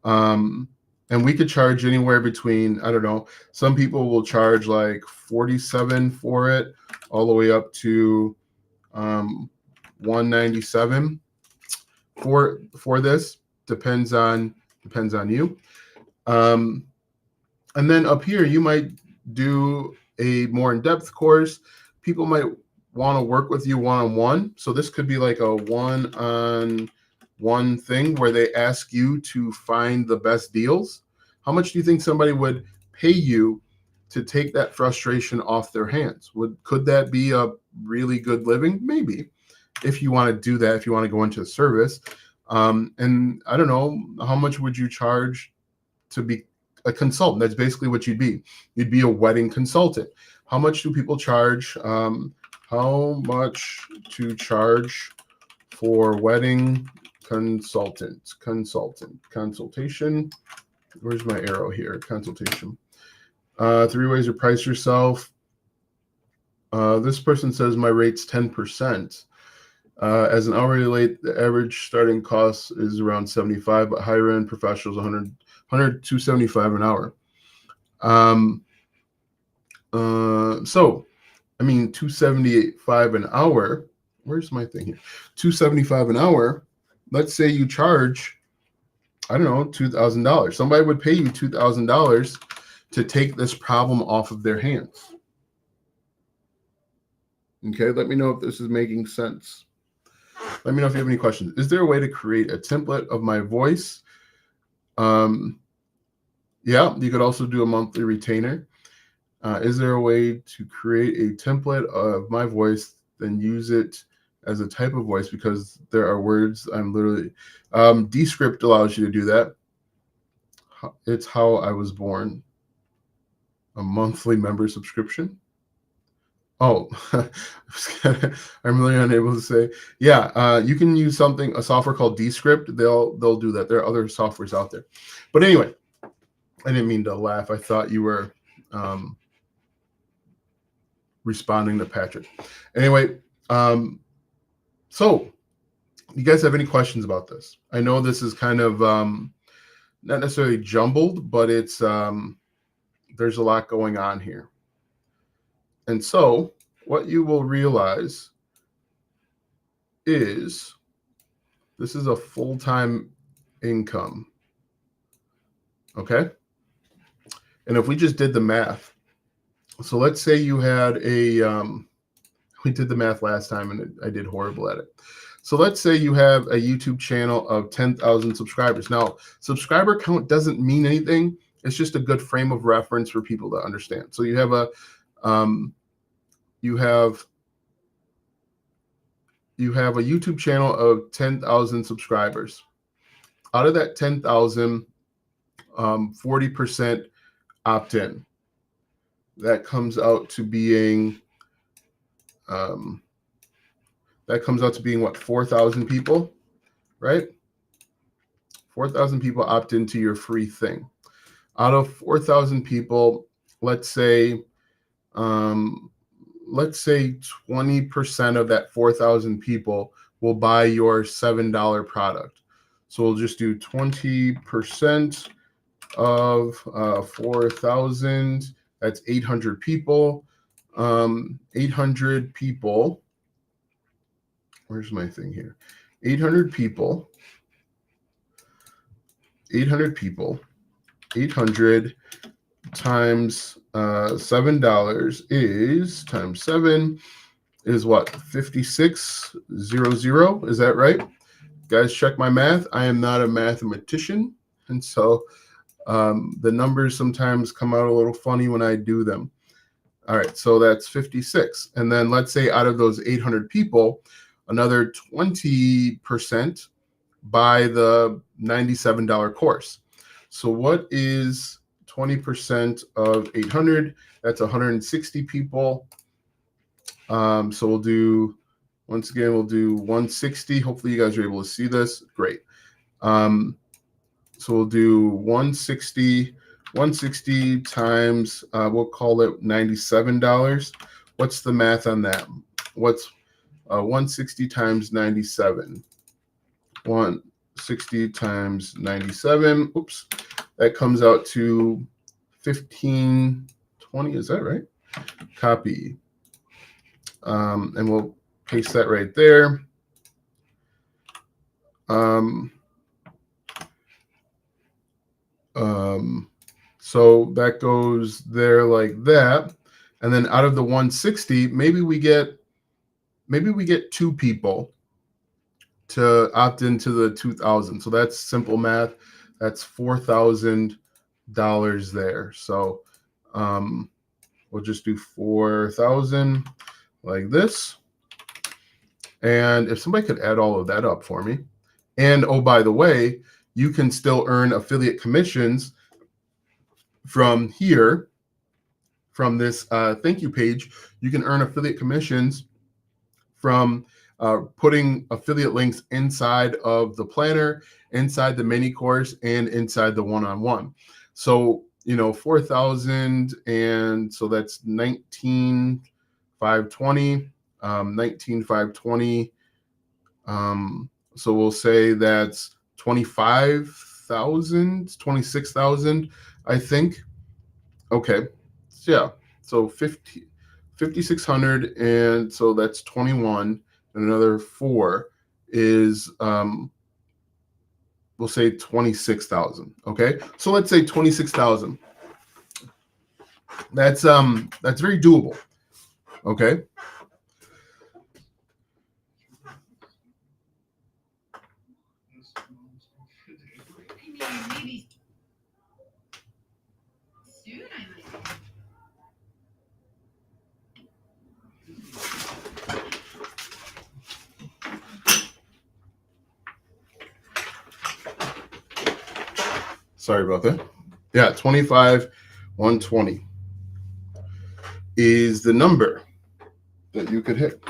And we could charge anywhere between, I don't know, some people will charge like $47 for it, all the way up to $197 for this. Depends on you. And then up here, you might do a more in-depth course. People might want to work with you one-on-one. So this could be like a one-on-one one thing where they ask you to find the best deals, how much do you think somebody would pay you to take that frustration off their hands? Could that be a really good living? Maybe, if you want to do that, if you want to go into service. And I don't know, how much would you charge to be a consultant? That's basically what you'd be. You'd be a wedding consultant. How much do people charge? How much to charge for wedding consultation? Where's my arrow here? Consultation. 3 ways to price yourself. This person says my rate's 10%. As an hourly rate, the average starting cost is around 75, but higher end professionals 100 to 75 an hour. So I mean, 275 an hour. Where's my thing here? 275 an hour. Let's say you charge, I don't know, $2,000. Somebody would pay you $2,000 to take this problem off of their hands. Okay, let me know if this is making sense. Let me know if you have any questions. Is there a way to create a template of my voice? Yeah, you could also do a monthly retainer. Is there a way to create a template of my voice, then use it as a type of voice? Because there are words I'm literally... Descript allows you to do that. It's how I was born. A monthly member subscription. Oh, I'm really unable to say. Yeah, you can use a software called Descript. They'll do that. There are other softwares out there. But anyway, I didn't mean to laugh. I thought you were responding to Patrick. Anyway, so you guys have any questions about this? I know this is kind of not necessarily jumbled, but it's there's a lot going on here. And so what you will realize is this is a full-time income. Okay? And if we just did the math, so let's say you had we did the math last time and I did horrible at it. So let's say you have a YouTube channel of 10,000 subscribers. Now, subscriber count doesn't mean anything. It's just a good frame of reference for people to understand. So you have a YouTube channel of 10,000 subscribers. Out of that 10,000, 40% opt in. That comes out to being what, 4,000 people, right? 4,000 people opt into your free thing. Out of 4,000 people, let's say 20% of that 4,000 people will buy your $7 product. So we'll just do 20% of 4,000. That's 800 people. 800 people. Where's my thing here? 800 people. 800 people. 800 times $7 is times 7 is what? 5600. Is that right? Guys, check my math. I am not a mathematician, and so the numbers sometimes come out a little funny when I do them. All right, so that's 56. And then let's say out of those 800 people, another 20% buy the $97 course. So what is 20% of 800? That's 160 people. So we'll do, once again, we'll do 160. Hopefully you guys are able to see this. Great. So we'll do 160 times, we'll call it $97. What's the math on that? What's 160 times 97? 160 times 97. Oops. That comes out to 1520. Is that right? Copy. And we'll paste that right there. So that goes there like that. And then out of the 160, maybe we get 2 people to opt into the 2000. So that's simple math. That's $4,000 there. So we'll just do 4,000 like this. And if somebody could add all of that up for me. And oh, by the way, you can still earn affiliate commissions from here, from this thank you page. You can earn affiliate commissions from putting affiliate links inside of the planner, inside the mini course, and inside the one-on-one. So, 4,000, and so that's 19,520, 19,520. So we'll say that's 25,000, 26,000, I think. Okay. Yeah. So 5,600, and so that's 21, and another 4 is we'll say 26,000. Okay. So let's say 26,000. That's very doable. Okay. Maybe soon I might. Sorry about that. Yeah, 25,120 is the number that you could hit.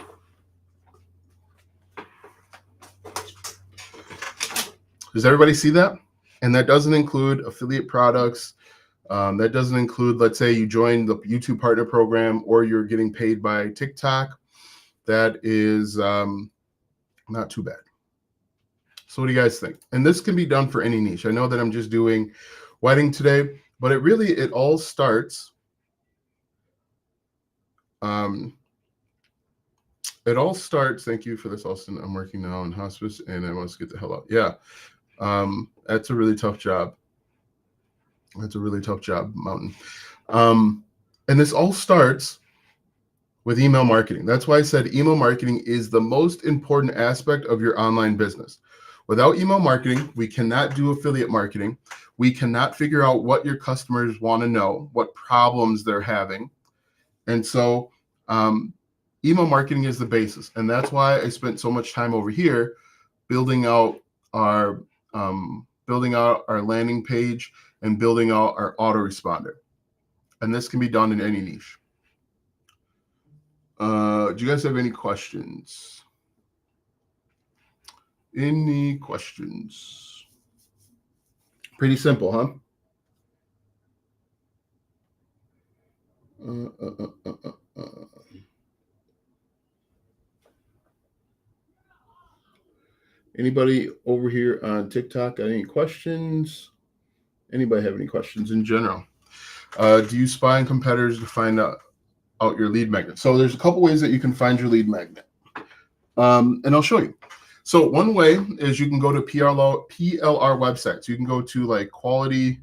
Does everybody see that? And that doesn't include affiliate products. That doesn't include, let's say you joined the YouTube Partner Program or you're getting paid by TikTok. That is not too bad. So what do you guys think? And this can be done for any niche. I know that I'm just doing wedding today, but it all starts. It all starts. Thank you for this, Austin. I'm working now in hospice and I must get the hell out. Yeah. That's a really tough job. That's a really tough job, Mountain. And this all starts with email marketing. That's why I said email marketing is the most important aspect of your online business. Without email marketing, we cannot do affiliate marketing. We cannot figure out what your customers want to know, what problems they're having. And so email marketing is the basis. And that's why I spent so much time over here building out our landing page and building out our autoresponder. And this can be done in any niche. Do you guys have any questions? Any questions? Pretty simple, huh? Anybody over here on TikTok got any questions? Anybody have any questions in general? Do you spy on competitors to find out your lead magnet? So there's a couple ways that you can find your lead magnet. And I'll show you. So one way is you can go to PLR websites. You can go to like quality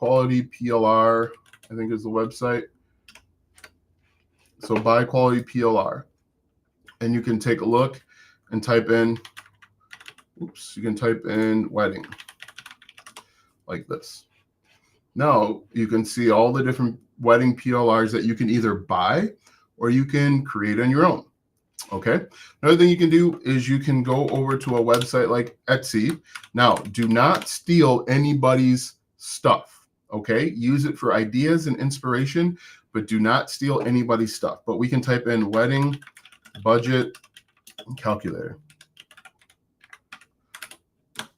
PLR, I think is the website. So buy quality PLR. And you can take a look and type in, you can type in wedding like this. Now you can see all the different wedding PLRs that you can either buy or you can create on your own. Okay. Another thing you can do is you can go over to a website like Etsy. Now, do not steal anybody's stuff. Okay. Use it for ideas and inspiration, but do not steal anybody's stuff. But we can type in wedding budget calculator.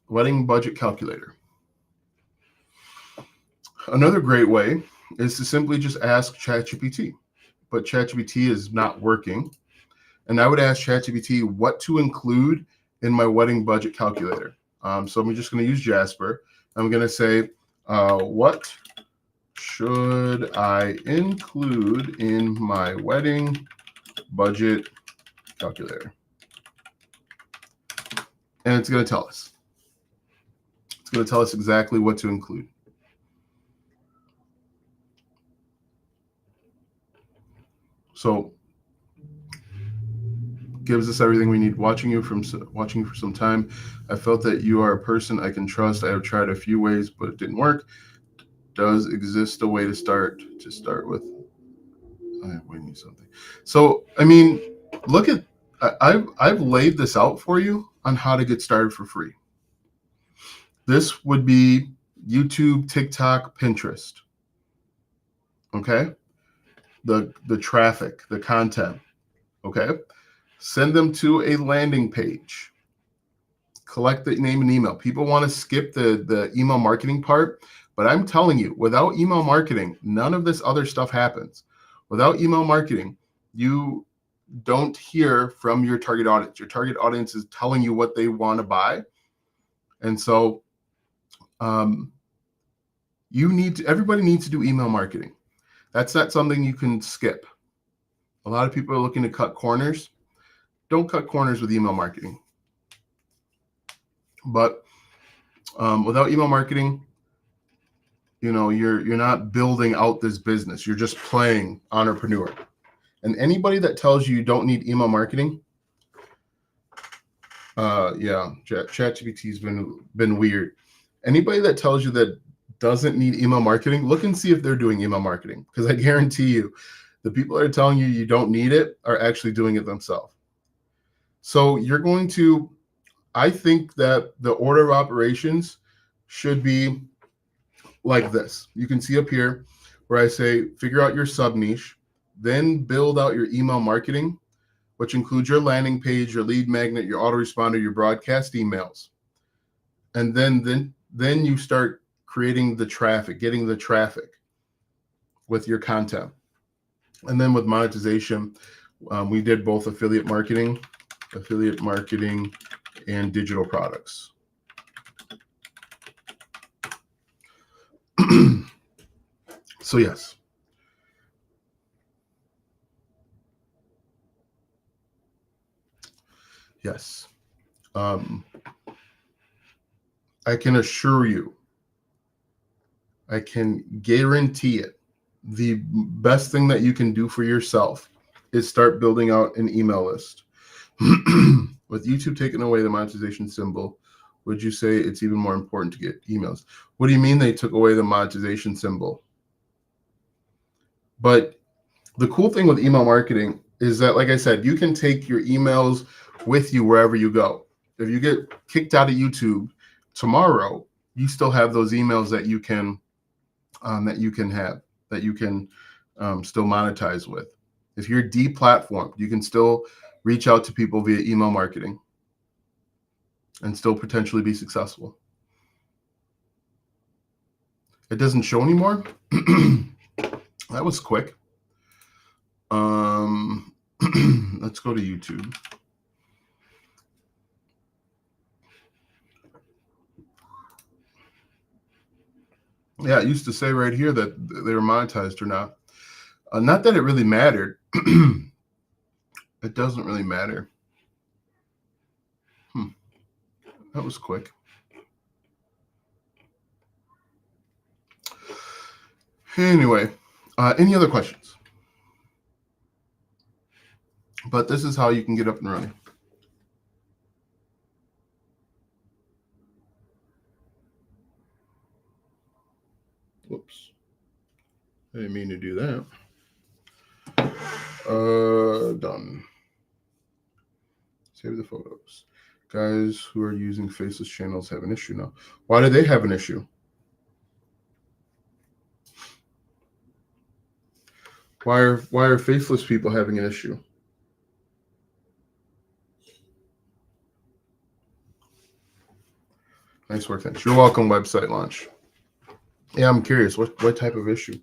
Wedding budget calculator. Another great way is to simply just ask ChatGPT, but ChatGPT is not working. And I would ask ChatGPT what to include in my wedding budget calculator. So I'm just going to use Jasper. I'm going to say, what should I include in my wedding budget calculator? And it's going to tell us. It's going to tell us exactly what to include. So gives us everything we need. Watching you for some time, I felt that you are a person I can trust. I have tried a few ways, but it didn't work. Does exist a way to start with? We need something. So I mean, look at I've laid this out for you on how to get started for free. This would be YouTube, TikTok, Pinterest. Okay, the traffic, the content. Okay, send them to a landing page. Collect the name and email. People want to skip the email marketing part, but I'm telling you, without email marketing, none of this other stuff happens. Without email marketing, you don't hear from your target audience. Your target audience is telling you what they want to buy. And so everybody needs to do email marketing. That's not something you can skip. A lot of people are looking to cut corners. Don't cut corners with email marketing. But without email marketing, you're not building out this business. You're just playing entrepreneur. And anybody that tells you don't need email marketing, ChatGPT's been weird. Anybody that tells you that doesn't need email marketing, look and see if they're doing email marketing, because I guarantee you, the people that are telling you you don't need it are actually doing it themselves. So I think that the order of operations should be like this. You can see up here where I say, figure out your sub niche, then build out your email marketing, which includes your landing page, your lead magnet, your autoresponder, your broadcast emails. And then you start creating the traffic, getting the traffic with your content. And then with monetization, we did both affiliate marketing and digital products. So yes. Yes. I can assure you, I can guarantee it, the best thing that you can do for yourself is start building out an email list. With YouTube taking away the monetization symbol, would you say it's even more important to get emails? What do you mean they took away the monetization symbol? But the cool thing with email marketing is that, like I said, you can take your emails with you wherever you go. If you get kicked out of YouTube tomorrow, you still have those emails that you can still monetize with. If you're deplatformed, you can still reach out to people via email marketing and still potentially be successful. It doesn't show anymore. That was quick. Let's go to YouTube. Yeah, it used to say right here that they were monetized or not. Not that it really mattered. It doesn't really matter. That was quick. Anyway, any other questions? But this is how you can get up and running. Whoops. I didn't mean to do that. Done. Save the photos. Guys who are using faceless channels have an issue now. Why do they have an issue? Why are faceless people having an issue? Nice work, thanks. You're welcome, website launch. Yeah, I'm curious. What type of issue?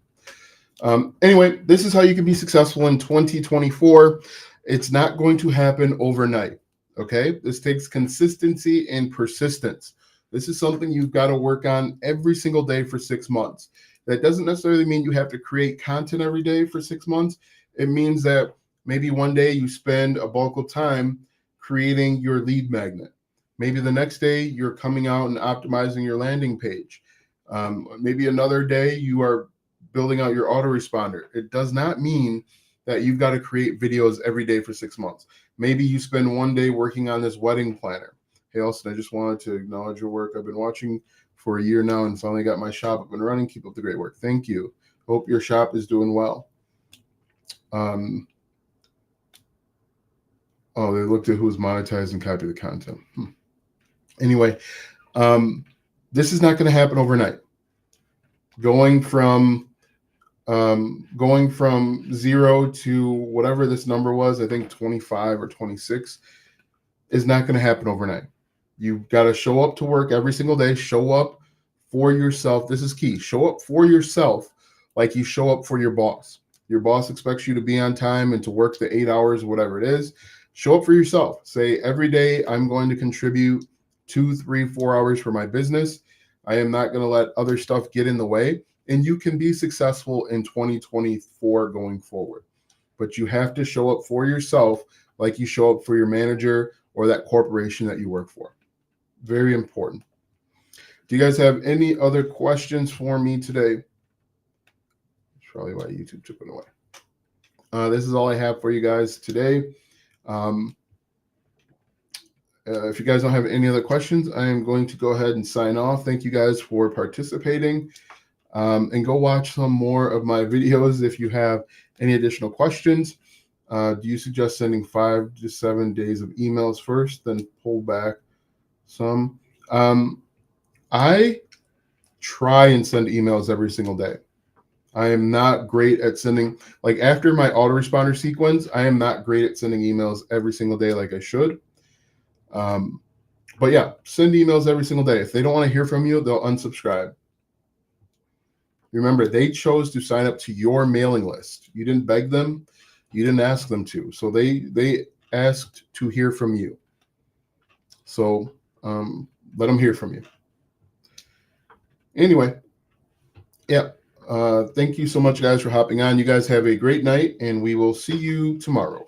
Anyway, this is how you can be successful in 2024. It's not going to happen overnight. Okay, this takes consistency and persistence. This is something you've got to work on every single day for 6 months. That doesn't necessarily mean you have to create content every day for 6 months. It means that maybe one day you spend a bulk of time creating your lead magnet. Maybe the next day you're coming out and optimizing your landing page. Maybe another day you are building out your autoresponder. It does not mean that you've got to create videos every day for 6 months. Maybe you spend one day working on this wedding planner. Hey, Austin, I just wanted to acknowledge your work. I've been watching for a year now and finally got my shop up and running. Keep up the great work. Thank you. Hope your shop is doing well. Oh, they looked at who's monetized and copied the content. Anyway, this is not going to happen overnight. Going from 0 to whatever this number was, I think 25 or 26, is not going to happen overnight. You've got to show up to work every single day. Show up for yourself. This is key. Show up for yourself like you show up for your boss. Your boss expects you to be on time and to work the 8 hours, whatever it is. Show up for yourself. Say, every day I'm going to contribute 2, 3, 4 hours for my business. I am not going to let other stuff get in the way. And you can be successful in 2024 going forward. But you have to show up for yourself like you show up for your manager or that corporation that you work for. Very important. Do you guys have any other questions for me today? That's probably why YouTube took it away. This is all I have for you guys today. If you guys don't have any other questions, I am going to go ahead and sign off. Thank you guys for participating. And go watch some more of my videos if you have any additional questions. Do you suggest sending 5 to 7 days of emails first, then pull back some? I try and send emails every single day. I am not great at sending, like after my autoresponder sequence, I am not great at sending emails every single day like I should. But yeah, send emails every single day. If they don't want to hear from you, they'll unsubscribe. Remember, they chose to sign up to your mailing list. You didn't beg them. You didn't ask them to. So they asked to hear from you. So let them hear from you. Anyway, yeah. Thank you so much, guys, for hopping on. You guys have a great night, and we will see you tomorrow.